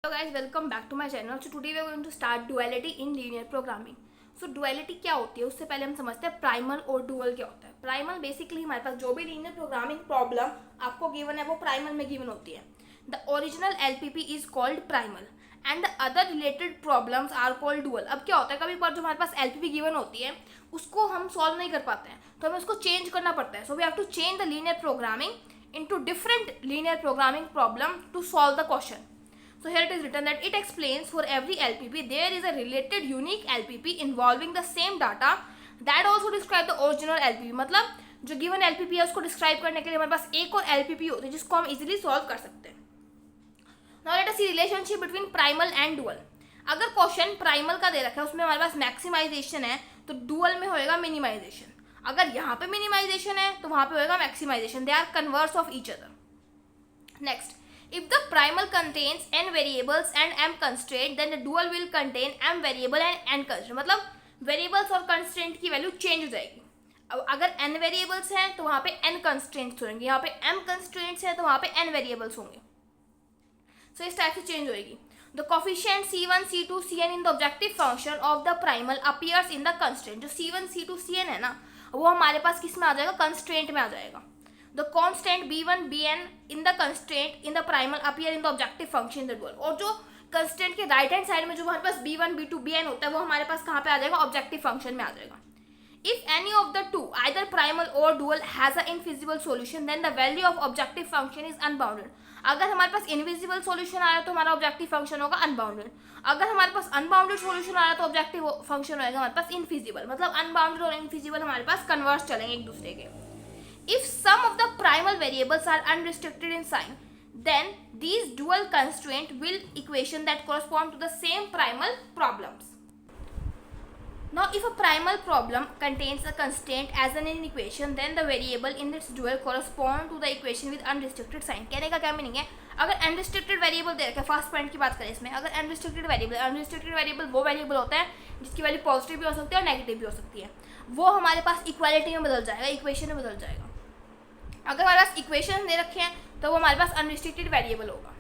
Hello guys, welcome back to my channel. So today we are going to start duality in linear programming. So duality क्या होती है उससे पहले हम समझते हैं प्राइमल और डुअल क्या होता है. प्राइमल बेसिकली हमारे पास जो भी लीनियर प्रोग्रामिंग प्रॉब्लम आपको गिवन है वो प्राइमल में गिवन होती है. The original LPP is called primal and the other related problems are called dual. अब क्या होता है, कभी बार जो हमारे पास एलपीपी गिवन होती है उसको हम सॉल्व नहीं कर पाते हैं तो हमें उसको चेंज करना पड़ता है. So we have to change the linear programming into different linear programming problem to solve the question. So here it is written that it explains for every LPP there is a related unique LPP involving the same data that also describe the original LPP. मतलब जो given LPP है उसको describe करने के लिए हमारे पास एक और LPP होती है जिसको हम easily solve कर सकते हैं. Now let us see relationship between primal and dual. अगर क्वेश्चन प्राइमल का दे रखा है उसमें हमारे पास मैक्सिमाइजेशन है तो डुअल में होएगा मिनिमाइजेशन. अगर यहाँ पे मिनिमाइजेशन है तो वहाँ पे होएगा maximisation. They are converse of each other. Next, if the primal contains n variables and m constraint then the dual will contain m variable and n constraint. मतलब वेरिएबल्स और कंस्ट्रेंट की वैल्यू चेंज हो जाएगी. अब अगर n variables हैं तो वहाँ पे n कंस्ट्रेंट्स होंगे, यहाँ पे m कंस्ट्रेंट्स हैं तो वहाँ पे n वेरिएबल्स होंगे. सो इस टाइप से चेंज होएगी. The coefficient c1, c2, cn in the objective function of the primal appears in the constraint. जो c1, c2, cn है ना वो हमारे पास किस में आ जाएगा, कंस्ट्रेंट में आ जाएगा. The constant b1, bn in the constraint in the primal appear in the objective function in the dual. और जो कंस्ट्रेंट के राइट हैंड साइड में जो हमारे पास b1, b2, bn होता है वो हमारे पास कहाँ पे आ जाएगा, ऑब्जेक्टिव फंक्शन में आ जाएगा. If any of the two, either primal or dual, has an invisible solution, then the value of objective function is unbounded. अगर हमारे पास इनविजिबल सॉल्यूशन आया तो हमारा ऑब्जेक्टिव फंक्शन होगा अनबाउंडेड. अगर हमारे पास अनबाउंडेड सॉल्यूशन आया तो ऑब्जेक्टिव फंक्शन होगा हमारे पास इनफिजिबल. मतलब अनबाउंडेड और इनफिजिबल हमारे पास कन्वर्स चलेंगे एक दूसरे के. If some of the primal variables are unrestricted in sign, then these dual constraint will equation that correspond to the same primal problems. Now, if a primal problem contains a constraint as an equation, then the variable in its dual correspond to the equation with unrestricted sign. कहने का क्या meaning है, अगर unrestricted variable दे रखा है, first point की बात करें इसमें, अगर अनरिस्ट्रिक्टेड वेरिएबल वो वेरिएबल होता है जिसकी वैल्यू पॉजिटिव भी हो सकती है और नेगेटिव भी हो सकती है. वो हमारे पास इक्वालिटी में बदल जाएगा, इक्वेशन में बदल जाएगा. अगर हमारे पास इक्वेशन दे रखे हैं तो वो हमारे पास अनरिस्ट्रिक्टेड वेरिएबल होगा.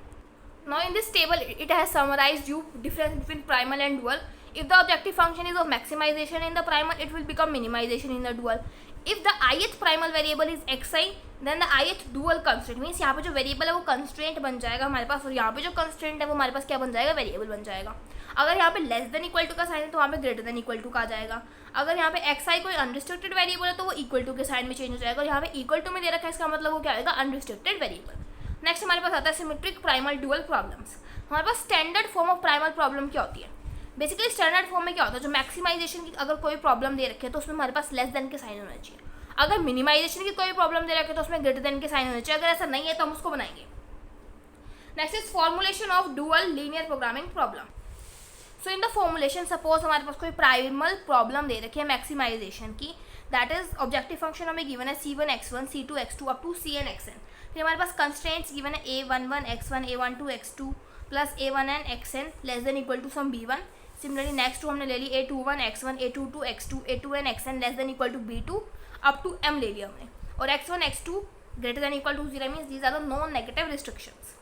Now in this table it has summarized you difference between primal and dual. If the objective function is of maximization in the primal, it will become minimization in the dual. If the ith primal variable is xi, then the ith dual constraint means यहाँ पे जो variable है वो constraint बन जाएगा हमारे पास और यहाँ पे जो कंस्ट्रेंट है वो हमारे पास क्या बन जाएगा, वेरिएबल बन जाएगा. अगर यहाँ पे लेस देन इक्वल टू का साइन है तो वहाँ पे ग्रेटर देन इक्वल टू का आ जाएगा. अगर यहाँ पे xi कोई अनरिस्ट्रिक्टेड वेरिएबल है तो वो इक्वल टू के साइन में चेंज हो जाएगा और यहाँ पे इक्वल टू में दे रखा है इसका मतलब वो क्या आएगा, अनरिस्ट्रिक्टेड वेरिएबल. नेक्स्ट हमारे पास आता है सिमेट्रिक प्राइमल डुअल प्रॉब्लम्स. हमारे पास standard form of primal problem क्या होती है. बेसिकली स्टैंडर्ड फॉर्म में क्या होता है, जो मैक्सिमाइजेशन की अगर कोई प्रॉब्लम दे रखे तो उसमें हमारे पास लेस देन के साइन होना चाहिए. अगर मिनिमाइजेशन की कोई प्रॉब्लम दे रखे तो उसमें ग्रेटर देन के साइन होने चाहिए. अगर ऐसा नहीं है तो हम उसको बनाएंगे. Next is formulation of dual linear programming problem. So in the formulation suppose हमारे पास कोई प्राइमल प्रॉब्लम दे रखी है मैक्सिमाइजेशन की, दैट इज ऑब्जेक्टिव फंक्शन हमें गिवन है c1 x1 c2 x2 up to cn xn. फिर हमारे पास कंस्ट्रेंट्स गिवन है a11 x1 a12 x2 plus a1n xn less than equal to some b1. Similarly next to हमने ले ली a21 x1 a22 x2 a2n xn less than equal to b2 up to m ले लिया हमने. और x1 x2 greater than equal to 0 means these are the non negative restrictions.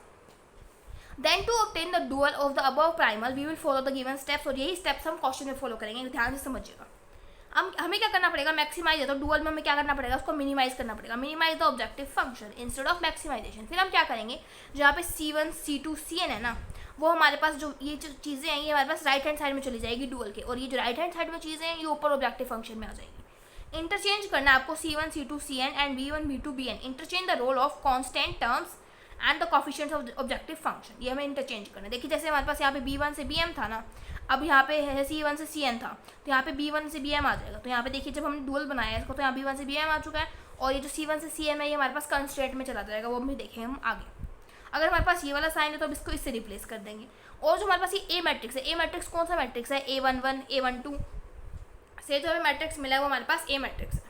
Then to obtain the dual of the above primal we will follow the given steps. और यही steps हम question में follow करेंगे, ध्यान से समझिएगा. हमें क्या करना पड़ेगा, मैक्सिमाइज है तो डुअल में हमें क्या करना पड़ेगा, उसको मिनिमाइज करना पड़ेगा. Minimise the objective function instead of maximisation. फिर हम क्या करेंगे, जहाँ पे c1 c2 cn है ना वो हमारे पास जो ये जो चीज़ें हैं ये हमारे पास राइट हैंड साइड में चली जाएगी डुअल के, और ये जो राइट हैंड साइड में चीज़ें हैं ये ऊपर ऑब्जेक्टिव फंक्शन में आ जाएगी. इंटरचेंज करना है आपको c1 c2 cn and b1 b2 bn. Interchange the role of constant terms and the coefficients of objective function. ये हमें इंटरचेंज करना है. देखिए जैसे हमारे पास यहाँ पे b1 से bm था ना, अब यहाँ पे है c1 से cn था तो यहाँ पे b1 से bm आ जाएगा. तो यहाँ पे देखिए जब हमने डुअल बनाया है इसको तो यहाँ b1 से bm आ चुका है और ये जो c1 से cm है ये हमारे पास कंस्ट्रेंट में चला जाएगा, वो भी देखेंगे हम आगे. अगर हमारे पास ये वाला साइन है तो अब इसको इससे रिप्लेस कर देंगे. और जो हमारे पास ये ए मैट्रिक्स है, ए मैट्रिक्स कौन सा मैट्रिक्स है, a11 a12 से जो हमें मैट्रिक्स मिला है वो हमारे पास ए मैट्रिक्स है.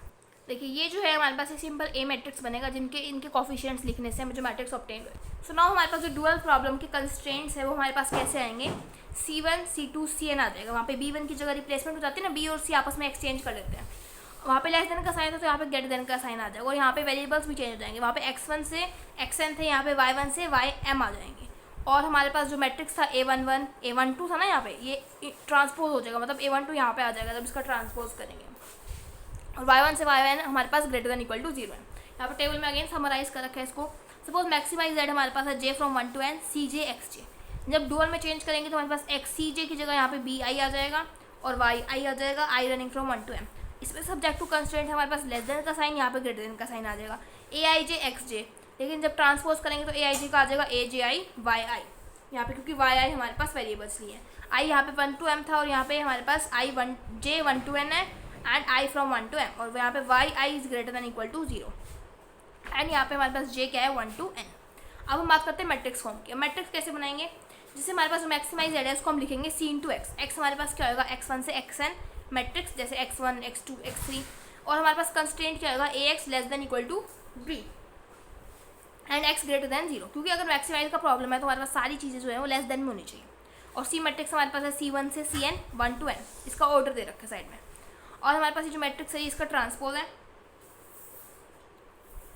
देखिए ये जो है हमारे पास एक सिंपल ए मैट्रिक्स बनेगा जिनके इनके कोफिशिएंट्स लिखने से हमें जो मैट्रिक्स ऑब्टेन हुए. सो नाउ हमारे पास जो डुअल प्रॉब्लम के कंस्ट्रेंट्स है वो हमारे पास कैसे आएंगे, c1 c2 cn आ जाएगा. वहाँ पे b1 की जगह रिप्लेसमेंट हो जाती है ना, b और c आपस में एक्सचेंज कर लेते हैं. वहाँ पे लेस देन का साइन था तो यहाँ पे ग्रेटर देन का साइन आ जाएगा और यहाँ पे वेरिएबल्स भी चेंज हो जाएंगे. वहाँ पे x1 से xn थे, यहाँ पे y1 से ym आ जाएंगे. और हमारे पास जो मैट्रिक्स था A11 A12 था ना, यहाँ पे ये ट्रांसपोज हो जाएगा, मतलब A12 यहाँ पे आ जाएगा जब इसका ट्रांसपोज करेंगे। और y1 से yn हमारे पास ग्रेटर देन इक्वल टू 0 है। यहाँ पे टेबल में अगेन समराइज कर रखा है इसको। सपोज मैक्सिमाइज z हमारे पास है j from 1 to n cj xj। जब डुअल में चेंज करेंगे तो हमारे पास xcj की जगह यहाँ पे bi आ जाएगा और yi आ जाएगा, i running from 1 to n। इसमें सब्जेक्ट टू कंस्ट्रेंट हमारे पास लेस देन का साइन, यहाँ पे ग्रेटर देन का साइन आ जाएगा aij xj। लेकिन जब ट्रांसपोज करेंगे तो aij का आ जाएगा aj yi यहाँ पे, क्योंकि yi हमारे पास वेरिएबल्स लिए हैं। i यहाँ पे 1 to m था और यहाँ पे हमारे पास j 1 to n है and i from 1 to m, और यहाँ पे yi is greater than equal to 0 and यहाँ पे हमारे पास j क्या है 1 to n। अब हम बात करते हैं मैट्रिक्स फॉर्म की। मैट्रिक्स कैसे बनाएंगे, जिससे हमारे पास मैक्सिमाइज z है उसको हम लिखेंगे c इंटू एक्स। एक्स हमारे पास क्या होगा x1 से xn मैट्रिक्स, जैसे x1 x2 x3, और हमारे पास कंस्ट्रेंट क्या होगा ax less than equal to b and x greater than 0, क्योंकि अगर मैक्सिमाइज का प्रॉब्लम है तो हमारे पास सारी चीज़ें जो है वो लेस देन में होनी चाहिए। और c मैट्रिक्स हमारे पास है c1 से cn 1 to n, इसका ऑर्डर दे रखा है साइड में। और हमारे पास ये जो मैट्रिक्स है इसका ट्रांसपोज है,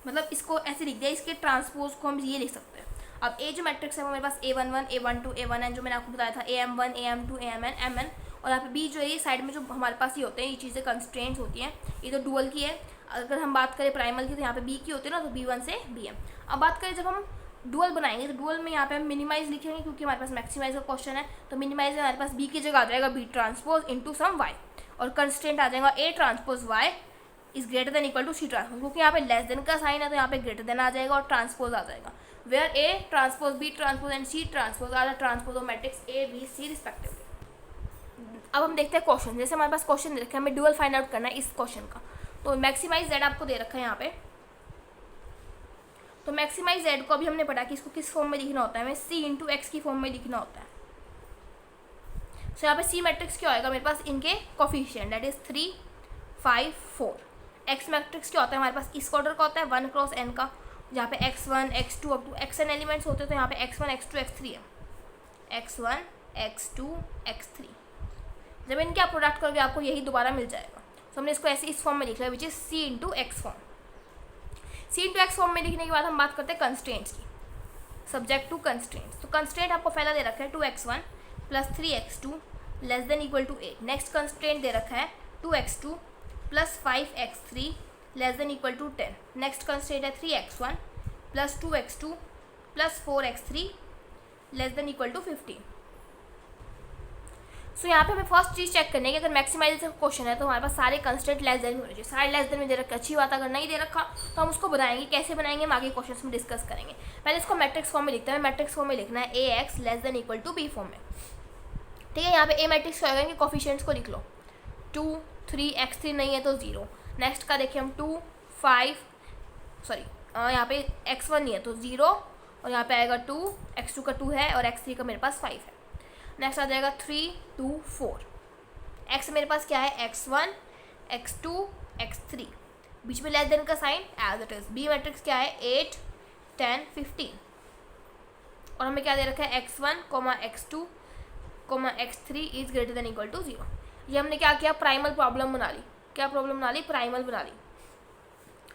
मतलब इसको ऐसे लिख दिया, इसके ट्रांसपोज को हम ये लिख सकते हैं। अब ए जो मैट्रिक्स है वो मेरे पास A11 A12 A1n जो मैंने आपको बताया था, AM1 AM2 AMn Mn, और यहाँ पे बी जो है ये साइड में जो हमारे पास ये होते हैं, ये चीज़ें कंस्ट्रेंट्स होती हैं। ये तो डुअल की है, अगर हम बात करें प्राइमल की तो यहाँ पे बी की होती है ना, तो B1 से Bm। अब बात करें जब हम डुअल बनाएंगे तो डुअल में यहाँ पे हम मिनिमाइज लिखेंगे, क्योंकि हमारे पास मैक्सिमाइज का क्वेश्चन है। तो मिनिमाइज में हमारे पास बी की जगह आ जाएगा B transpose into some Y, और कंस्टेंट आ जाएगा A transpose Y is greater than equal to C transpose, क्योंकि यहाँ पे लेस देन का साइन है तो यहाँ पे ग्रेटर देन आ जाएगा और ट्रांसपोज आ जाएगा, where A transpose B transpose and C transpose are the transpose of matrix A B C respectively. अब हम देखते हैं क्वेश्चन। जैसे हमारे पास क्वेश्चन दे रखा है, हमें डुअल फाइंड आउट करना है इस क्वेश्चन का। तो मैक्सिमाइज जेड आपको दे रखा है यहाँ पे, तो मैक्सिमाइज जेड को अभी हमने पढ़ा कि इसको किस फॉर्म में लिखना होता है, हमें सी इंटू एक्स की फॉर्म में लिखना होता है। सो यहाँ पे सी मैट्रिक्स क्या होएगा मेरे पास, इनके coefficient that is 3 5 4। X matrix क्या होता है हमारे पास, इस ऑर्डर का होता है 1 क्रॉस n का, जहाँ पे x1 x2 up to xn elements होते हैं। तो यहाँ पे x1 x2 x3 है, x1 x2 x3। जब इनके आप प्रोडक्ट करोगे आपको यही दोबारा मिल जाएगा। तो हमने इसको ऐसे इस फॉर्म में लिख लिया, which is C into X form. C into X form में लिखने के बाद हम बात करते हैं कंस्ट्रेंट्स की, सब्जेक्ट टू कंस्ट्रेंट्स। तो कंस्ट्रेंट आपको पहला दे रखा है 2x1 plus 3x2 less than equal to 8। Next constraint दे रखा है 2x2 plus 5x3 less than equal to 10। Next constraint है 3x1 plus 2x2 plus 4x3 less than equal to 15। So यहाँ पे हमें फर्स्ट चीज़ चेक करनी है कि अगर मैक्सिमाइज का क्वेश्चन है तो हमारे पास सारे कंस्टेंट लेस देन में होने चाहिए। सारे लेस देन में दे रखा, अच्छी बात। अगर नहीं दे रखा तो हम उसको बनाएंगे, कैसे बनाएंगे हम आगे क्वेश्चन में डिस्कस करेंगे। पहले इसको मैट्रिक्स फॉर्म में लिखते हैं। मैट्रिक्स फॉर्म में लिखना है ax less than equal to B form में, ठीक है। यहाँ पे ए मैट्रिक्स क्या होगा, इनके कोफिशिएंट्स को लिख लो, 2 3 x3 नहीं है तो 0। नेक्स्ट का देखिए हम 2 5 सॉरी यहाँ पे x1 नहीं है तो 0, और यहाँ पे आएगा 2, x2 का 2 है और x3 का मेरे पास 5 है। नेक्स्ट आ जाएगा 3 2 4। x मेरे पास क्या है, x1 x2 x3, बीच में लेस देन का sign as it is. B matrix क्या है 8 10 15, और हमें क्या दे रखा है x1 x2 x3 is greater than equal to 0। ये हमने क्या किया, प्राइमल प्रॉब्लम बना ली। क्या प्रॉब्लम बना ली, प्राइमल बना ली।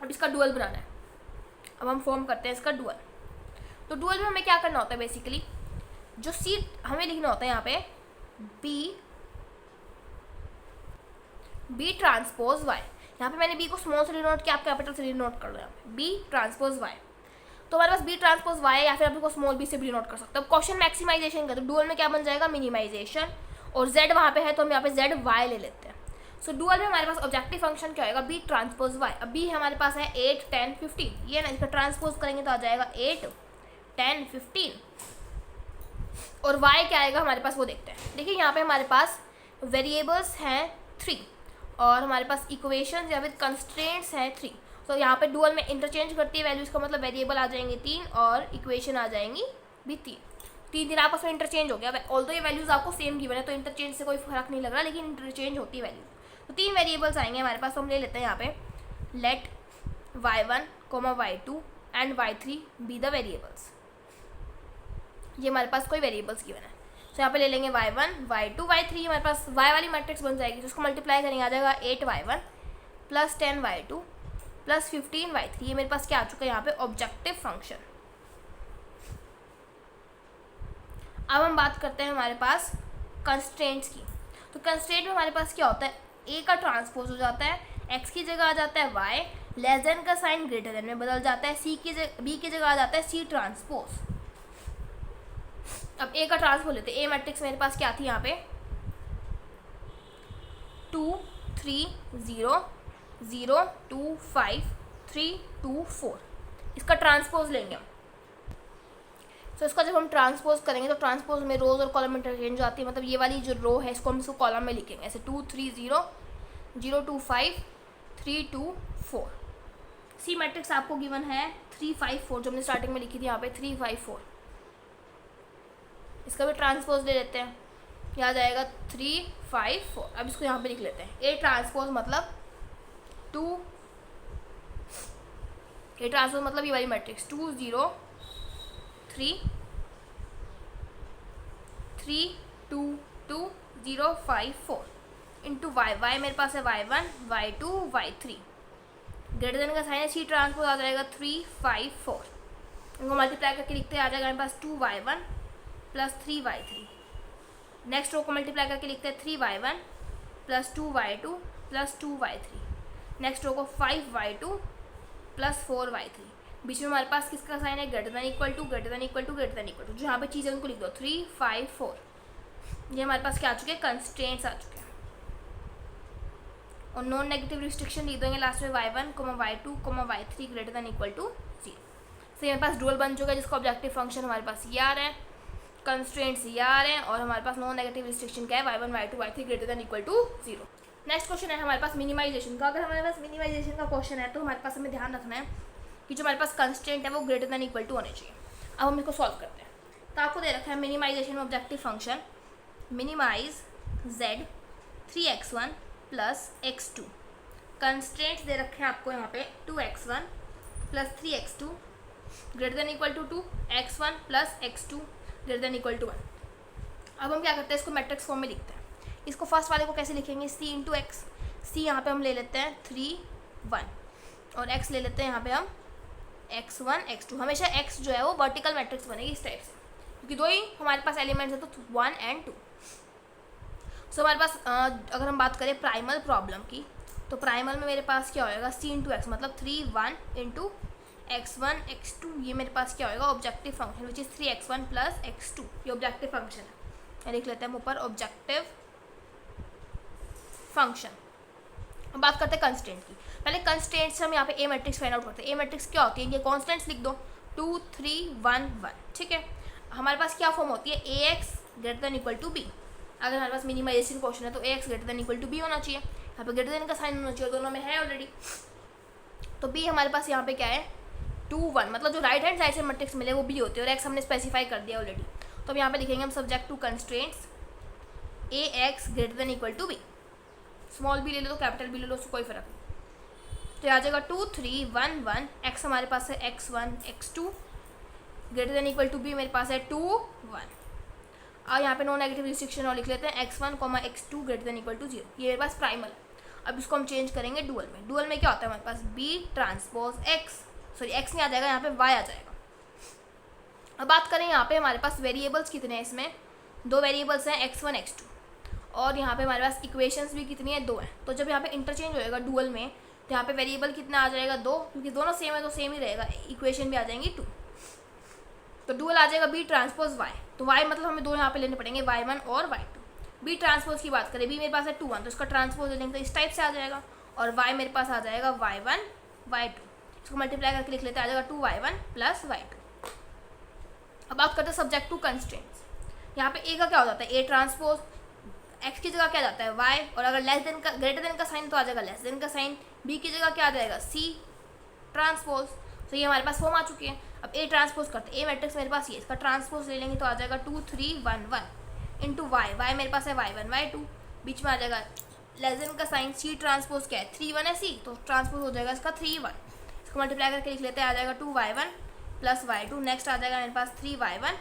अब इसका डुअल बनाना है। अब हम फॉर्म करते हैं इसका डुअल। तो डुअल में हमें क्या करना होता है, बेसिकली जो सी हमें लिखना होता है यहाँ पे बी ट्रांसपोज वाई। यहाँ पे मैंने बी को स्मॉल से डिनोट किया, आप कैपिटल से डिनोट कर लो। यहाँ पे बी ट्रांसपोज वाई, तो हमारे पास बी ट्रांसपोज वाई है, या फिर आप इसको स्मॉल बी से भी डिनोट कर सकते हो। क्वेश्चन मैक्सिमाइजेशन का, तो डुअल में क्या बन जाएगा, मिनिमाइजेशन, और जेड वहाँ पे है तो हम यहाँ पे जेड वाई ले लेते हैं। सो डुअल में हमारे पास ऑब्जेक्टिव फंक्शन क्या होगा, बी ट्रांसपोज वाई। अब बी हमारे पास है 8 10 15, ये ना, इसका ट्रांसपोज करेंगे तो आ जाएगा 8 10 15, और y क्या आएगा हमारे पास वो देखते हैं। देखिए यहाँ पे हमारे पास वेरिएबल्स हैं 3, और हमारे पास इक्वेशंस या फिर कंस्ट्रेंट्स हैं 3। तो यहाँ पे डुअल में इंटरचेंज करती है वैल्यूज़ का, मतलब वेरिएबल आ जाएंगे 3 और इक्वेशन आ जाएंगी भी 3 आपस में इंटरचेंज हो गया। ऑल्दो ये वैल्यूज़ आपको सेम गिवन है तो इंटरचेंज से कोई फर्क नहीं लग रहा, लेकिन इंटरचेंज होती है वैल्यू। तो 3 वेरिएबल्स आएंगे हमारे पास, तो हम ले लेते हैं यहाँ पे let y1, y2 and y3 be the variables. ये हमारे पास कोई वेरिएबल्स गिवन है, तो यहाँ पे ले लेंगे y1 y2 y3। हमारे पास y वाली मैट्रिक्स बन जाएगी, तो उसको मल्टीप्लाई करेंगे, आ जाएगा 8y1 plus 10y2 plus 15y3। ये मेरे पास क्या आ चुका है यहाँ पे, ऑब्जेक्टिव फंक्शन। अब हम बात करते हैं हमारे पास कंस्ट्रेंट्स की। तो कंस्ट्रेंट में हमारे पास क्या होता है, ए का ट्रांसपोज हो जाता है, एक्स की जगह आ जाता है वाई, लेस देन का साइन ग्रेटर देन में बदल जाता है, सी की जगह बी की जगह आ जाता है सी ट्रांसपोज। अब ए का ट्रांसपोज लेते हैं। ए मैट्रिक्स मेरे पास क्या थी यहाँ पे 2 3 0 0 2 5 3 2 4, इसका ट्रांसपोज लेंगे हम। तो इसका जब हम ट्रांसपोज करेंगे तो ट्रांसपोज में रोज और कॉलम इंटरचेंज आती है, मतलब ये वाली जो रो है इसको हम इसको कॉलम में लिखेंगे ऐसे 2 3 0 0 2 5 3 2 4। सी मैट्रिक्स आपको गिवन है 3 5 4, जो हमने स्टार्टिंग में लिखी थी यहाँ पे 3 5 4। इसका भी ट्रांसपोज ले लेते हैं, यहाँ जाएगा 3 5 4। अब इसको यहाँ पे लिख लेते हैं ए ट्रांसपोज मतलब 2, ए ट्रांसपोज मतलब ये वाली मैट्रिक्स 2 0 3 3 2 2 0 5 4 इंटू वाई। वाई मेरे पास है y1 y2 y3, greater then का साइन है, सी ट्रांसपोज आ जाएगा 3 5 4। इनको मल्टीप्लाई करके लिखते हैं, आ जाएगा मेरे पास 2y1 plus 3y3। Next row को मल्टीप्लाई करके लिखते हैं 3y1 plus 2y2 plus 2y3। Next row को 5y2 प्लस 4y3। बीच में हमारे पास किसका साइन है, greater than equal to greater than equal to greater than equal to. जो यहाँ पे चीज़ें उनको लिख दो 3 5 4। ये हमारे पास क्या आ चुके हैं, कंस्ट्रेंट्स आ चुके हैं। और नॉन नेगेटिव रिस्ट्रिक्शन लिख देंगे लास्ट में y1 y2 y3 greater than equal to 0। तो ये हमारे पास डुअल बन चुका है, जिसका ऑब्जेक्टिव फंक्शन हमारे पास ये आ रहा है, कंस्ट्रेंट्स ये आ रहे हैं, और हमारे पास नॉन नेगेटिव रिस्ट्रिक्शन क्या है y1 y2 y3 greater than equal to 0। Next question है हमारे पास मिनिमाइजेशन का। अगर हमारे पास मिनिमाइजेशन का क्वेश्चन है तो हमारे पास हमें ध्यान रखना है कि जो हमारे पास कंस्ट्रेंट है वो ग्रेटर देन इक्वल टू होने चाहिए। अब हम इसको सॉल्व करते हैं। तो आपको दे रखा है मिनिमाइजेशन में objective function minimize z 3x1 plus x2। Constraints दे रखे हैं आपको यहाँ पे 2x1 plus 3x2 greater than equal to 2, x1 plus x2 greater than equal to 1। अब हम क्या करते हैं, इसको मैट्रिक्स फॉर्म में लिखते हैं। इसको फर्स्ट वाले को कैसे लिखेंगे, c इंटू एक्स। सी यहाँ पे हम ले लेते हैं 3 1 और x ले लेते हैं यहाँ पे हम x1 x2। हमेशा x जो है वो वर्टिकल मैट्रिक्स बनेगी इस टाइप से, क्योंकि दो ही हमारे पास एलिमेंट्स है तो 1 and 2। सो हमारे पास अगर हम बात करें प्राइमल प्रॉब्लम की, तो प्राइमल में मेरे पास क्या होएगा c इंटू एक्स, मतलब 3 1 इंटू x1 x2। ये मेरे पास क्या होएगा, objective function which is 3x1 plus x2। ये ऑब्जेक्टिव फंक्शन है, लिख लेते हैं हम ऊपर ऑब्जेक्टिव फंक्शन। अब बात करते हैं कंस्टेंट की। पहले कंस्टेंट से हम यहाँ पे ए मैट्रिक्स फाइंड आउट करते हैं। ए मैट्रिक्स क्या होती है, ये कॉन्स्टेंट्स लिख दो 2 3 1 1, ठीक है। हमारे पास क्या फॉर्म होती है, A x greater than equal to B. अगर हमारे पास मिनिमाइजेशन क्वेश्चन है तो A x greater than equal to B होना चाहिए, यहाँ पे ग्रेटर देन का साइन होना चाहिए, दोनों में है ऑलरेडी। तो बी हमारे पास यहाँ पे क्या है 2 1, मतलब जो राइट हैंड साइड से मैट्रिक्स मिले वो बी होती है, और एक्स हमने स्पेसिफाई कर दिया ऑलरेडी। तो अब यहाँ पे लिखेंगे हम subject to constraints A x greater than equal to B. Small B ले लो तो कैपिटल बी ले लो, उसको कोई फर्क नहीं। तो आ जाएगा 2 3 1 1। एक्स हमारे पास है x1 x2 greater than equal to B मेरे पास है 2 1। और यहाँ पे नो नेगेटिव रिस्ट्रिक्शन और लिख लेते हैं x1 x2 greater than equal to 0। ये मेरे पास प्राइमल है। अब इसको हम चेंज करेंगे डुअल में। डुअल में क्या होता है हमारे पास b transpose x, sorry x नहीं आ जाएगा, यहाँ पे y आ जाएगा। अब बात करें यहाँ पे हमारे पास वेरिएबल्स कितने हैं, इसमें दो वेरिएबल्स हैं x1 x2, और यहाँ पे हमारे पास इक्वेशंस भी कितनी है, दो है। तो जब यहाँ पे इंटरचेंज होएगा डुअल में तो यहाँ पे वेरिएबल कितना आ जाएगा, दो, क्योंकि दोनों सेम है तो सेम ही रहेगा। इक्वेशन भी आ जाएंगी 2, तो डुअल आ जाएगा b ट्रांसपोज y। तो y मतलब हमें दो यहाँ पे लेने पड़ेंगे, y1 और y2। b ट्रांसपोज की बात करें, b मेरे पास है 2 1, तो इसका ट्रांसपोज ले लेंगे तो इस टाइप से आ जाएगा, और y मेरे पास आ जाएगा y1 y2। इसको मल्टीप्लाई करके लिख लेते हैं, आ जाएगा 2y1 प्लस y2। अब बात करते हैं सब्जेक्ट टू कंस्ट्रेंट्स। यहाँ पे a का क्या हो जाता है, a ट्रांसपोज, x की जगह क्या जाता है y, और अगर लेस देन का ग्रेटर देन का साइन तो आ जाएगा लेस देन का साइन। b की जगह क्या आ जाएगा c ट्रांसपोज। तो ये हमारे पास फॉर्म आ चुकी है। अब a ट्रांसपोज करते हैं, a मैट्रिक्स मेरे पास ये, इसका ट्रांसपोज ले लेंगे तो आ जाएगा 2 3 1 1 इंटू y। y मेरे पास है y1 y2, बीच में आ जाएगा लेस देन का साइन। c ट्रांसपोज क्या है 3 1 है c, तो ट्रांसपोज हो जाएगा इसका 3 1। इसको मल्टीप्लाई करके लिख लेते हैं, आ जाएगा 2y1 प्लस y2। नेक्स्ट आ जाएगा मेरे पास 3y1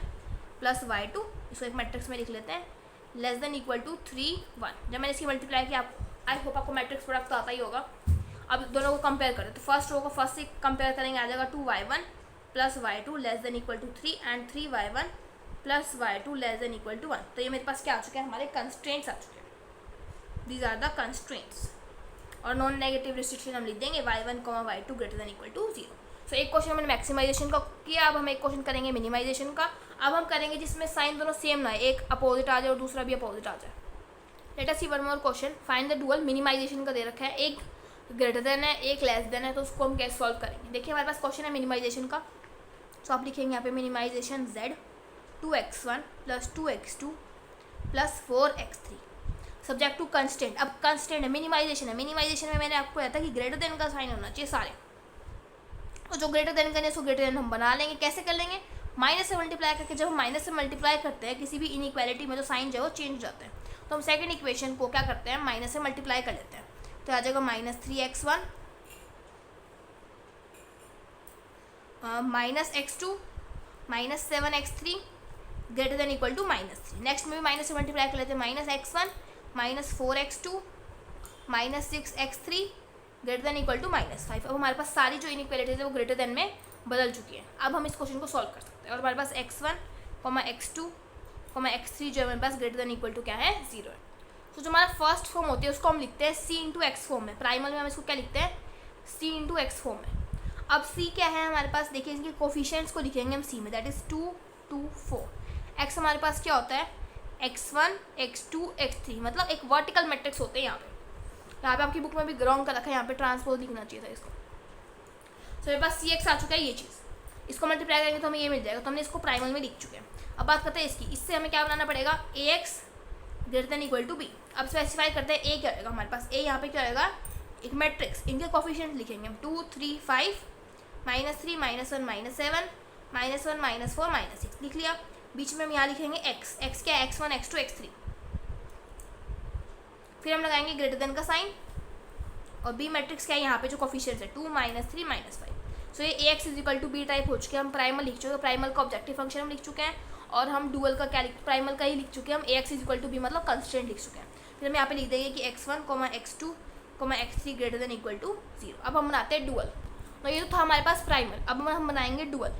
प्लस y2। इसको एक मैट्रिक्स में लिख लेते हैं, लेस देन इक्वल टू 3 1। जब मैंने इसकी मल्टीप्लाई किया, आप आई होप आपको मैट्रिक्स प्रोडक्ट तो आता ही होगा। अब दोनों को कंपेयर करें तो फर्स्ट रो को फर्स्ट से कंपेयर करेंगे, आ जाएगा 2y1 plus y2 less than equal to 3 and 3y1 plus y2 less than equal to 1। तो ये मेरे पास क्या आ चुके हैं, हमारे कंस्ट्रेंट्स आ चुके हैं, दीज आर द कंस्ट्रेंट्स। और नॉन नेगेटिव रिस्ट्रिक्शन हम लिख देंगे y1, y2 greater than equal to 0। So एक क्वेश्चन हमने मैक्सिमाइजेशन का किया, अब हम एक क्वेश्चन करेंगे मिनिमाइजेशन का। अब हम करेंगे जिसमें साइन दोनों सेम ना है, एक अपोजिट आ जाए और दूसरा भी अपोजिट आ जाए। Let us see one more question, find the dual. Minimisation का दे रखा है, एक ग्रेटर देन है एक लेस देन है, तो उसको हम कैसे सॉल्व करेंगे। देखिए हमारे पास क्वेश्चन है मिनिमाइजेशन का। सो आप लिखेंगे यहाँ पे minimisation z 2x1 plus 2x2 plus 4x3 subject to constant. अब कंस्टेंट है, मिनिमाइजेशन है, मिनिमाइजेशन में मैंने आपको बताया कि ग्रेटर देन का साइन होना चाहिए सारे, और जो ग्रेटर देन करने उसको ग्रेटर देन हम बना लेंगे। कैसे कर लेंगे, माइनस से मल्टीप्लाई करके। जब हम माइनस से मल्टीप्लाई करते हैं किसी भी इनइक्वालिटी में, तो साइन जो है वो चेंज हो जाता है। तो हम सेकंड इक्वेशन को क्या करते हैं, माइनस से मल्टीप्लाई कर लेते हैं। तो आ जाएगा -3x1 -x2 -7x3 greater than equal to -3। Next में भी माइनस से मल्टीप्लाई कर लेते हैं, -x1 -4x2 -6x3 greater than equal to -5। अब हमारे पास सारी जो इनइक्वालिटीज है वो ग्रेटर देन में बदल चुकी हैं। अब हम इस क्वेश्चन को सॉल्व कर सकते हैं। और हमारे पास x1, x2, x3 जो है हमारे पास ग्रेटर देन इक्वल टू क्या है, 0 है। तो जो हमारा फर्स्ट फॉर्म होती है उसको हम लिखते हैं c इंटू एक्स फॉर्म में। प्राइमल में हम इसको क्या लिखते हैं, c इंटू एक्स फॉर्म में। अब c क्या है हमारे पास, देखिए इनके कोफिशिएंट्स को लिखेंगे हम c में, दैट इज 2, 2, 4। x हमारे पास क्या होता है, x1, x2, x3, मतलब एक वर्टिकल मैट्रिक्स होते हैं यहाँ पे आपकी बुक में भी रॉन्ग कर रखा है, यहाँ पे ट्रांसपोज लिखना चाहिए था इसको। तो मेरे पास cx आ चुका है, ये चीज़ इसको मल्टीप्लाई करेंगे तो हमें ये मिल जाएगा। तो हमने इसको प्राइमल में लिख चुके हैं। अब बात करते हैं इसकी, इससे हमें क्या बनाना पड़ेगा, ax greater than equal to b। अब स्पेसिफाई करते हैं a क्या रहेगा हमारे पास, a यहाँ पे क्या रहेगा, एक मैट्रिक्स, इनके कोफिशिएंट लिखेंगे हम 2, 3, 5 -3 -1 -7 -1 -4 -6 लिख लिया। बीच में हम यहाँ लिखेंगे x क्या है, x1 x2 x3। फिर हम लगाएंगे ग्रेटर देन का साइन, और b मैट्रिक्स क्या है यहाँ पे जो कोफिशिएंट्स है 2 -3 -5। सो ये ax is equal to b type हो चुके हैं। हम प्राइमल लिख चुके हैं, प्राइमल का ऑब्जेक्टिव फंक्शन हम लिख चुके हैं, और हम डुअल का क्या प्राइमल का ही लिख चुके हैं हम, ax is equal to b मतलब कंस्टेंट लिख चुके हैं। फिर हम यहाँ पे लिख देंगे कि x1, x2, x3 greater than equal to 0। अब हम बनाते हैं डुअल। तो ये तो था हमारे पास प्राइमल, अब हम बनाएंगे डुअल।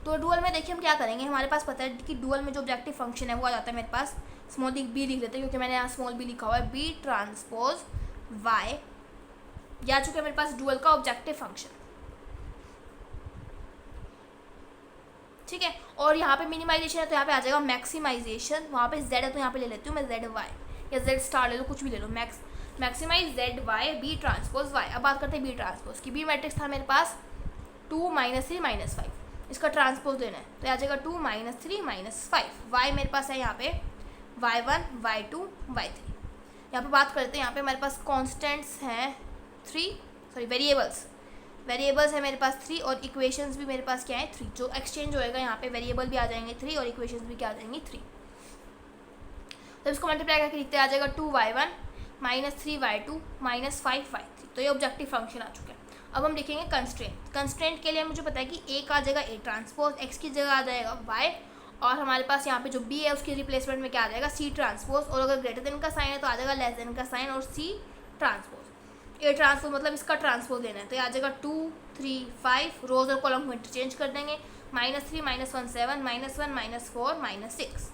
तो डुअल में देखिए हम क्या करेंगे, हमारे पास पता है कि डुअल में जो ऑब्जेक्टिव फंक्शन है वो आ जाता है मेरे पास, स्मॉल बी लिख लेते हैं क्योंकि मैंने यहाँ स्मॉल बी लिखा हुआ है, b ट्रांसपोज y या चुका है मेरे पास डुअल का ऑब्जेक्टिव फंक्शन, ठीक है। और यहाँ पे मिनिमाइजेशन है तो यहाँ पे आ जाएगा मैक्सिमाइजेशन, वहाँ पे z है तो यहाँ पे ले लेती हूँ मैं z y या z स्टार ले लो, कुछ भी ले लो, maximize z y b transpose y। अब बात करते हैं b ट्रांसपोज की। b मैट्रिक्स था मेरे पास 2 -3 -5, इसका ट्रांसपोज लेना है तो आ जाएगा 2 -3 -5। y मेरे पास है यहाँ पे y1 y2 y3। यहाँ पे बात करते हैं, यहाँ पे हमारे पास कॉन्स्टेंट्स हैं वेरिएबल्स है मेरे पास 3, और इक्वेशंस भी मेरे पास क्या है 3। जो एक्सचेंज होएगा यहाँ पे वेरिएबल भी आ जाएंगे 3 और इक्वेशंस भी क्या आ जाएंगी 3। तो इसको मल्टीप्लाई करके लिखते आ जाएगा 2y1 -3y2 -5y3। तो ये ऑब्जेक्टिव फंक्शन आ चुका है। अब हम लिखेंगे कंस्ट्रेंट के लिए मुझे पता है कि a का आ जाएगा a ट्रांसपोज, x की जगह आ जाएगा y, और हमारे पास यहाँ पे जो b है उसके रिप्लेसमेंट में क्या आ जाएगा c ट्रांसपोज, और अगर ग्रेटर देन का साइन है तो आ जाएगा लेस देन का साइन और c ट्रांसपोज। a ट्रांसपोज मतलब इसका ट्रांसपोज लेना है तो आ जाएगा 2, 3, 5, रोज और कॉलम को इंटरचेंज कर देंगे, -3 -1 7 -1 -4 -6।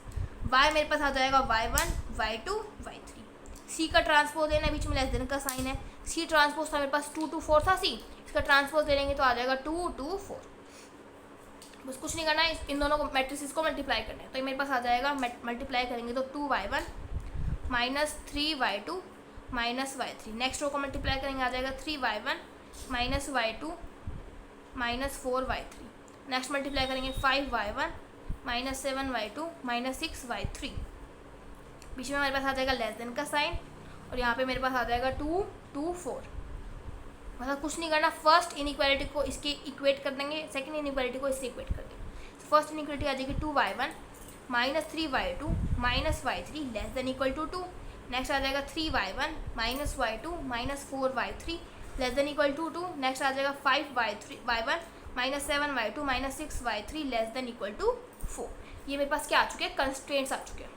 y मेरे पास आ जाएगा y1 y2 y3। c का ट्रांसपोज लेना है, बीच में लेस देन का साइन है, c ट्रांसपोज था मेरे पास 2 2 4 था c, इसका ट्रांसपोज ले लेंगे तो आ जाएगा 2 2 4। बस कुछ नहीं करना है, इन दोनों को मैट्रिसेस को मल्टीप्लाई करना है। तो ये मेरे पास आ जाएगा, मल्टीप्लाई करेंगे तो 2y1 -3y2 -y3। Next row को मल्टीप्लाई करेंगे आ जाएगा 3y1 -y2 -4y3। Next multiply करेंगे 5y1 -7y2 -6y3। बीच में हमारे पास आ जाएगा लेस देन का साइन, और यहाँ पे मेरे पास आ जाएगा 2 2 4। मतलब कुछ नहीं करना, फर्स्ट इनइक्वालिटी को इसके इक्वेट कर देंगे, सेकंड इनइक्वालिटी को इससे इक्वेट कर देंगे। फर्स्ट इनइक्वालिटी आ जाएगी 2y1 -3y2 -y3 less than equal to 2। Next आ जाएगा 3y1 -y2 -4y3 less than equal to 2। Next आ जाएगा 5y1 -7y2 -6y3 less than equal to 4। ये मेरे पास क्या आ चुके हैं, कंस्ट्रेंट्स आ चुके हैं।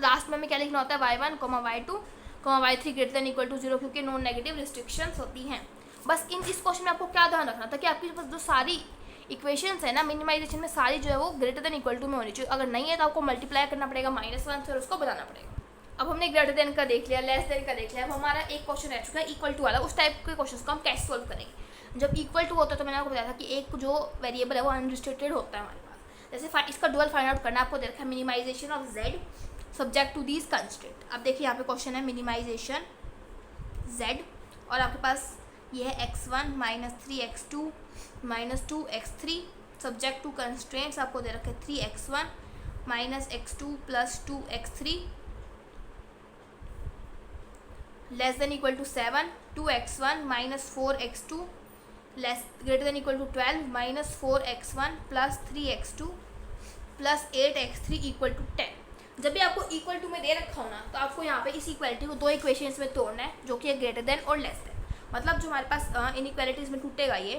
लास्ट में हमें क्या लिखना होता है, y1 y2 y3 greater than equal to 0, क्योंकि नॉन नेगेटिव रिस्ट्रिक्शंस होती हैं। बस इस क्वेश्चन में आपको क्या ध्यान रखना था कि आपकी जो सारी इक्वेशंस है ना मिनिमाइजेशन में सारी जो है वो ग्रेटर देन इक्वल टू में होनी चाहिए, अगर नहीं है तो आपको मल्टीप्लाई करना पड़ेगा -1 फिर उसको बताना पड़ेगा। अब हमने ग्रेटर देन का देख लिया, लेस देन का देख लिया, अब हमारा एक क्वेश्चन रह चुका है इक्वल टू वाला। उस टाइप के क्वेश्चन को हम कैसे सॉल्व करेंगे। जब इक्वल टू होता है तो मैंने आपको बताया था कि एक जो वेरिएबल है वो अनरिस्ट्रिक्टेड होता है हमारे पास। जैसे इसका डुअल फाइंड आउट करना आपको दे रखा है minimization of z subject to these constraint. अब देखिए यहाँ पे क्वेश्चन है मिनिमाइजेशन z और आपके पास ये है x1 -3x2 -2x3 subject to constraints आपको दे रखे 3x1 -x2 + 2x3 less than equal to 7, 2x1 -4x2 less greater than equal to 12 -4x1 + 3x2 + 8x3 = 10। जब भी आपको इक्वल टू में दे रखा हो ना तो आपको यहाँ पे इस इक्वालिटी को दो इक्वेशंस में तोड़ना है जो कि है ग्रेटर देन और लेस देन। मतलब जो हमारे पास इनइक्वालिटीज़ में टूटेगा ये,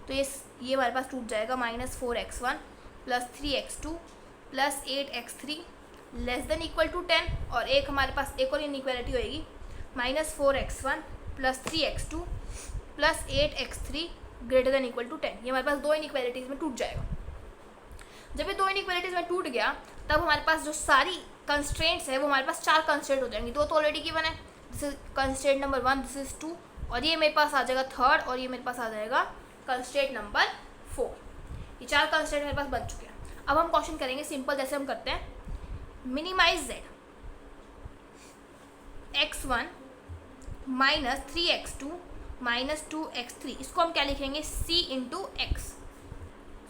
तो ये हमारे पास टूट जाएगा -4x1 + 3x2 + 8x3 less than equal to 10। और एक हमारे पास एक और इनइक्वालिटी होएगी -4x1 + 3x2 + 8x3 greater than equal to 10। ये हमारे पास दो इनइक्वालिटीज़ में टूट जाएगा। जब ये दो इनइक्वालिटीज़ में टूट गया तब हमारे पास जो सारी कंस्ट्रेंट्स है वो हमारे पास 4 कंस्ट्रेंट हो जाएंगी। दो तो ऑलरेडी गिवन है, this is constraint number 1, this is 2 और ये मेरे पास आ जाएगा 3rd और ये मेरे पास आ जाएगा कंस्ट्रेंट नंबर 4। ये 4 कंस्ट्रेंट मेरे पास बन चुके हैं। अब हम क्वेश्चन करेंगे सिंपल, जैसे हम करते हैं minimise z x1 -3x2 -2x3, इसको हम क्या लिखेंगे c × x।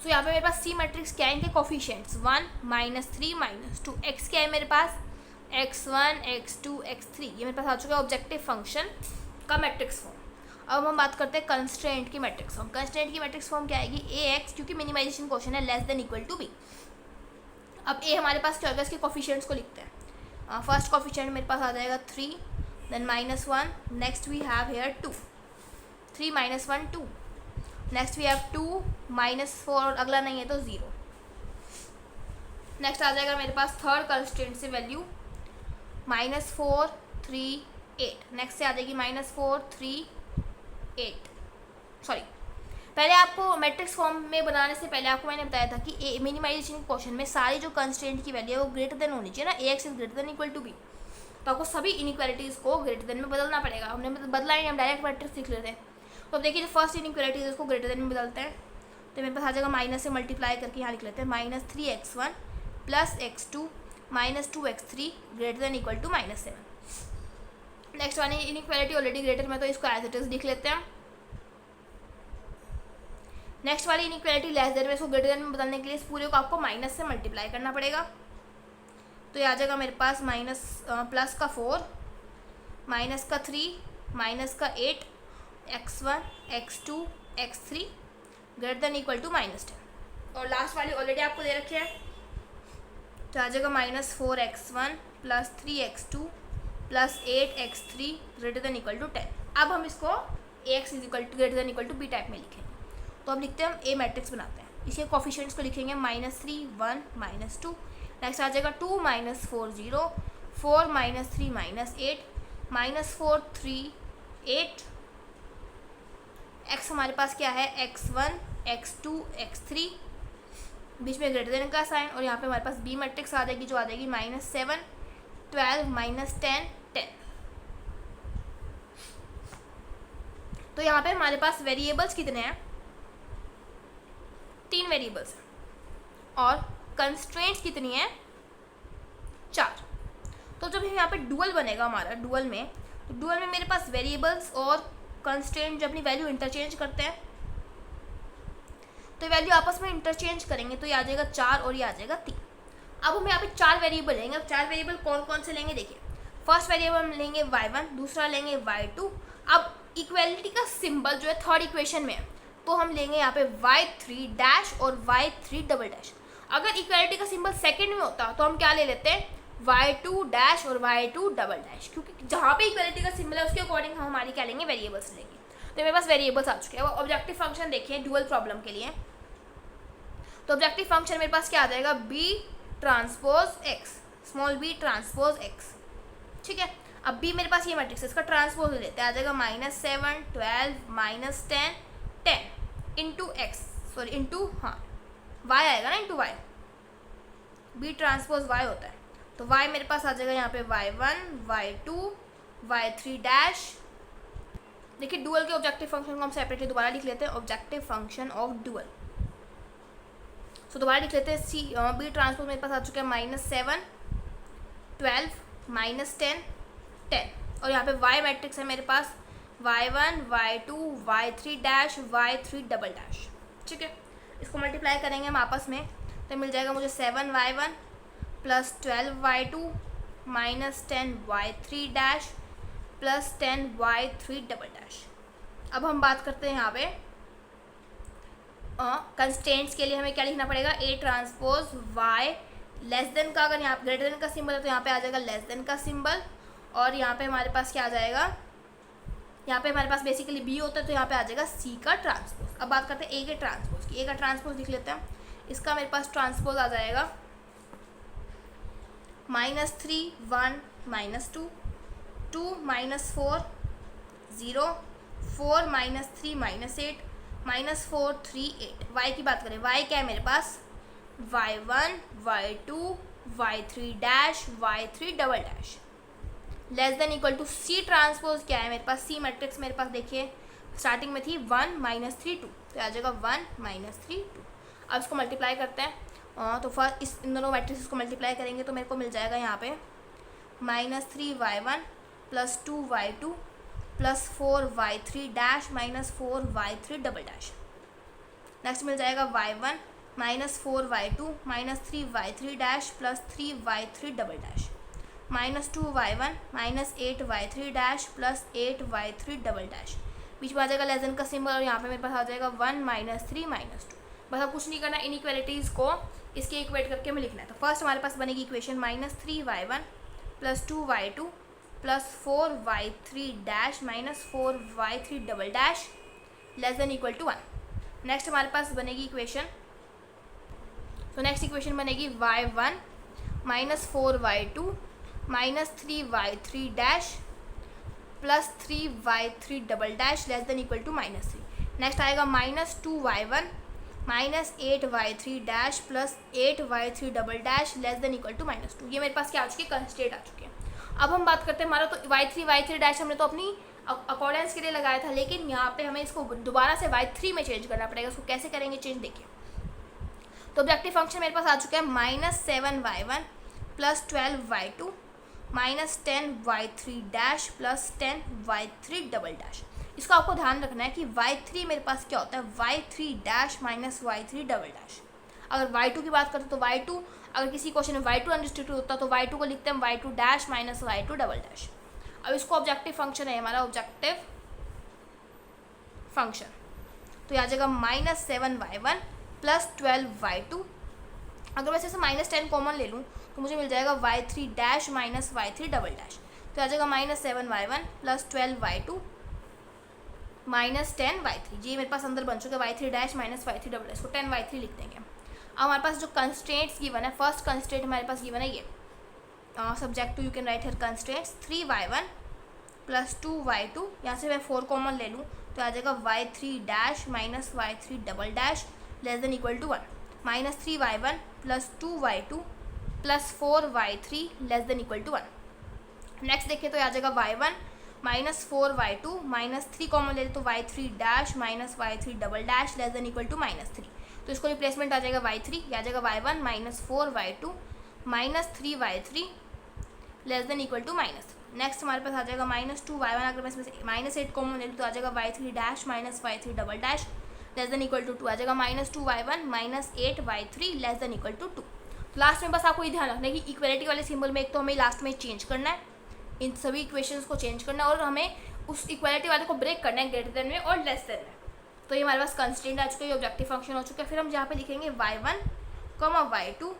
सो यहाँ पे मेरे पास c मैट्रिक्स क्या है, इनके कोफिशिएंट्स 1 -3 -2, x क्या है मेरे पास x1 x2 x3, ये मेरे पास आ चुका है ऑब्जेक्टिव फंक्शन का मैट्रिक्स फॉर्म। अब हम बात करते हैं कंस्ट्रेंट की मैट्रिक्स फॉर्म। कंस्ट्रेंट की मैट्रिक्स फॉर्म क्या आएगी ax, क्योंकि मिनिमाइजेशन क्वेश्चन है, less than equal to b। अब a हमारे पास क्या होगा, इसके कोफिशिएंट्स को लिखते हैं। फर्स्ट कोफिशिएंट मेरे पास आ जाएगा 3, then -1, next we have here 2, 3 - 1 2, next we have 2 -4 और अगला नहीं है तो 0। नेक्स्ट आ जाएगा मेरे पास थर्ड कंस्ट्रेंट से वैल्यू -4 3 8, नेक्स्ट से आ जाएगी -4 3 8। सॉरी, पहले आपको मैट्रिक्स फॉर्म में बनाने से पहले आपको मैंने बताया था कि मिनिमाइजेशन क्वेश्चन में सारी जो कंस्ट्रेंट की वैल्यू है वो ग्रेटर देन होनी चाहिए ना, ax is greater than equal to b। तो आपको सभी इनइक्वालिटीज़ को ग्रेटर देन में बदलना पड़ेगा। हमने बदला नहीं, हम डायरेक्ट मैट्रिक्स लिख लेते हैं। तो अब देखिए जो फर्स्ट इनइक्वालिटी है उसको ग्रेटर देन में बदलते हैं, तो मेरे पास आ जाएगा माइनस से मल्टीप्लाई करके यहाँ लिख लेते हैं -3x1 + x2 -2x3 greater than equal to -7। Next वाली इनइक्वालिटी ऑलरेडी ग्रेटर में, तो इसको एज इट इज लिख लेते हैं। नेक्स्ट वाली इनइक्वालिटी लेस देन में, इसको ग्रेटर देन में बदलने के लिए इस पूरे को आपको माइनस से मल्टीप्लाई करना पड़ेगा। तो ये आ जाएगा मेरे पास प्लस का 4 माइनस का 3 माइनस का 8 x1 x2 x3 greater than equal to -10। और लास्ट वाली ऑलरेडी आपको दे रखे हैं, तो आ जाएगा -4x1 + 3x2 + 8x3 greater than equal to 10। अब हम इसको ax is equal to greater than equal to b type में लिखेंगे। तो अब लिखते हैं, हम a मैट्रिक्स बनाते हैं। इसके कोफिशिएंट्स को लिखेंगे -3 1 -2, नेक्स्ट आ जाएगा 2 -4 0 4 -3 -8 -4 3 8। x हमारे पास क्या है x1 x2 x3, बीच में ग्रेटर देन का साइन, और यहाँ पे हमारे पास b मैट्रिक्स आ जाएगी जो आ जाएगी -7 12 -10 10। तो यहाँ पे हमारे पास वेरिएबल्स कितने हैं, 3 वेरिएबल्स हैं और कंस्ट्रेंट्स कितनी है 4। तो जब यहाँ पे डुअल बनेगा हमारा, डुअल में, तो डुअल में मेरे पास वेरिएबल्स और कंस्ट्रेंट जब अपनी वैल्यू इंटरचेंज करते हैं तो वैल्यू आपस में इंटरचेंज करेंगे, तो ये आ जाएगा 4 और ये आ जाएगा 3। अब हम यहाँ पे 4 वेरिएबल लेंगे। अब 4 वेरिएबल कौन कौन से लेंगे, देखिए फर्स्ट वेरिएबल हम लेंगे y1, दूसरा लेंगे y2। अब इक्वेलिटी का सिंबल जो है थर्ड इक्वेशन में है, तो हम लेंगे यहाँ पे y3 डैश और y3 डबल डैश। अगर इक्वेलिटी का सिंबल सेकंड में होता तो हम क्या ले लेते हैं, y2 डैश और y2 डबल डैश, क्योंकि जहाँ पे इक्वेलिटी का सिंबल है उसके अकॉर्डिंग हम हमारी क्या लेंगे, वेरिएबल्स लेंगे। तो मेरे पास वेरिएबल्स आ चुके हैं। अब ऑब्जेक्टिव फंक्शन देखिए डुअल प्रॉब्लम के लिए, तो ऑब्जेक्टिव फंक्शन मेरे पास क्या आ जाएगा, b transpose x, small b transpose x। ठीक है, अब b मेरे पास ये मैट्रिक्स है, इसका ट्रांसपोज ले लेते हैं, आ जाएगा -7 12 -10 10 इंटू x। सॉरी इंटू, हाँ वाई आएगा ना, into y, B transpose y होता है, तो वाई मेरे पास आ जाएगा यहाँ पे y1 y2 y3 डैश। देखिए डुअल के ऑब्जेक्टिव फंक्शन को हम सेपरेटली दोबारा लिख लेते हैं, ऑब्जेक्टिव फंक्शन ऑफ डुअल। सो दोबारा लिख लेते हैं, बी ट्रांसपोज मेरे पास आ चुका है -7 12 -10 10, और यहाँ पे y मैट्रिक्स है मेरे पास y1 y2 y3 dash y3 double dash. ठीक है, इसको मल्टीप्लाई करेंगे हम आपस में, तो मिल जाएगा मुझे 7y1 plus 12y2 -10 y3 dash plus 10 y3 double dash. अब हम बात करते हैं यहाँ पे कंस्टेंट्स के लिए हमें क्या लिखना पड़ेगा, A transpose y less than का, अगर यहाँ ग्रेटर देन का सिंबल है तो यहाँ पे आ जाएगा लेस देन का सिंबल, और यहाँ पे हमारे पास क्या आ जाएगा, यहाँ पे हमारे पास बेसिकली बी होता है तो यहाँ पे आ जाएगा सी का ट्रांसपोज। अब बात करते हैं ए के ट्रांसपोज की, ए का ट्रांसपोज लिख लेते हैं, इसका मेरे पास ट्रांसपोज आ जाएगा -3 1 -2 2 -4 0 4 -3 -8 -4 3 8। वाई की बात करें, वाई क्या है मेरे पास y1 y2 y3 dash y3 double dash, less than equal to C transpose क्या है मेरे पास, सी मैट्रिक्स मेरे पास देखिए स्टार्टिंग में थी 1 -3 2, तो आ जाएगा 1 -3 2। अब इसको मल्टीप्लाई करते हैं, तो फर्स्ट इन दोनों मैट्रिक्स को मल्टीप्लाई करेंगे तो मेरे को मिल जाएगा यहाँ पे -3y1 plus 2y2 plus 4y3 dash -4 y3 double dash. Next मिल जाएगा y1 -4y2 -3y3 dash plus 3y3 double dash, -2y1 -8y3 dash plus 8y3 double dash, बीच में आ जाएगा लेस देन का सिंबल, और यहाँ पे मेरे पास आ जाएगा 1 -3 -2। बस अब कुछ नहीं करना, इनइक्वालिटीज़ को इसके इक्वेट करके हमें लिखना है। तो फर्स्ट हमारे पास बनेगी equation -3y1 plus 2y2 plus 4y3 dash -4y3 double dash less than equal to 1। Next हमारे पास बनेगी इक्वेशन, तो नेक्स्ट इक्वेशन बनेगी y1 -4y2 -3y3 dash plus 3y3 double dash less than equal to -3। Next आएगा -2y1 -8y3 dash plus 8y3 double dash less than equal to -2। ये मेरे पास क्या आ चुकी है, कंस्टेंट आ चुके हैं। अब हम बात करते हैं, हमारा तो y3 डैश हमने तो अपनी अकॉर्डेंस के लिए लगाया था, लेकिन यहाँ पे हमें इसको दोबारा से y3 में चेंज करना पड़ेगा। इसको कैसे करेंगे चेंज, देखिए। तो ऑब्जेक्टिव फंक्शन मेरे पास आ चुका है -7y1 plus 12y2 -10y3 dash plus 10y3 double dash. इसको आपको ध्यान रखना है कि y3 मेरे पास क्या होता है, y3 dash -y3 double dash. अगर y2 की बात करते तो y2, अगर किसी क्वेश्चन में y2 अनरिस्ट्रिक्टेड होता तो y2 को लिखते हैं y2 dash -y2 double dash. अब इसको ऑब्जेक्टिव फंक्शन है हमारा, ऑब्जेक्टिव फंक्शन, तो आ जाएगा -7y1 प्लस 12y2। अगर वैसे से -10 कॉमन ले लूँ तो मुझे मिल जाएगा y3 dash -y3 double dash, तो आ जाएगा -7y1 प्लस 12y2 -10y3। जी मेरे पास अंदर बन चुका है y3 dash -y3 double dash, को 10y3 लिख देंगे। अब हमारे पास जो कंस्ट्रेंट्स गिवन है, फर्स्ट कंस्ट्रेंट हमारे पास गिवन है ये, subject to you can write here constraints 3y1 plus 2y2, यहाँ से मैं 4 कॉमन ले लूँ तो आ जाएगा y3 dash -y3 double dash less than equal to 1, -3y1 plus 2y2 plus 4y3 less than equal to 1। Next देखिए तो आ जाएगा y1 -4y2 -3 कॉमन ले तो y3 dash -y3 double dash less than equal to -3, तो इसको replacement आ जाएगा y3, आ जाएगा y1 -4y2 -3y3 less than equal to -3। Next हमारे पास आ जाएगा -2y1, अगर मैं इसमें से -8 कॉमन ले लूँ तो आ जाएगा y3 dash -y3 double dash less than equal to 2, आ जाएगा -2y1 -8y3 less than equal to 2। Last में बस आपको ये ध्यान रखना है कि इक्वलिटी वाले सिंबल में एक तो हमें लास्ट में चेंज करना है, इन सभी इक्वेशंस को चेंज करना है, और हमें उस इक्वलिटी वाले को ब्रेक करना है ग्रेटर देन में और लेस देन में। तो ये हमारे पास कंस्ट्रेंट आ चुका है, ये ऑब्जेक्टिव फंक्शन हो चुका है। फिर हम यहाँ पे लिखेंगे y1, y2,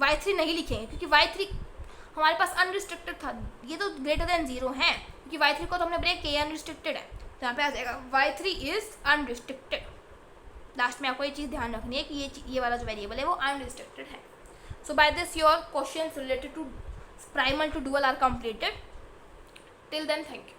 y3 नहीं लिखेंगे क्योंकि y3 हमारे पास अनरिस्ट्रिक्टेड था, ये तो ग्रेटर देन 0 है क्योंकि y3 को तो हमने ब्रेक किया, अनरिस्ट्रिक्टेड है, तो यहाँ पे आ जाएगा y3 इज अनरिस्ट्रिक्टेड। लास्ट में आपको ये चीज़ ध्यान रखनी है कि ये वाला जो वेरिएबल है वो अनरिस्ट्रिक्टेड है। So by this your questions related to primal to dual are completed. Till then, thank you.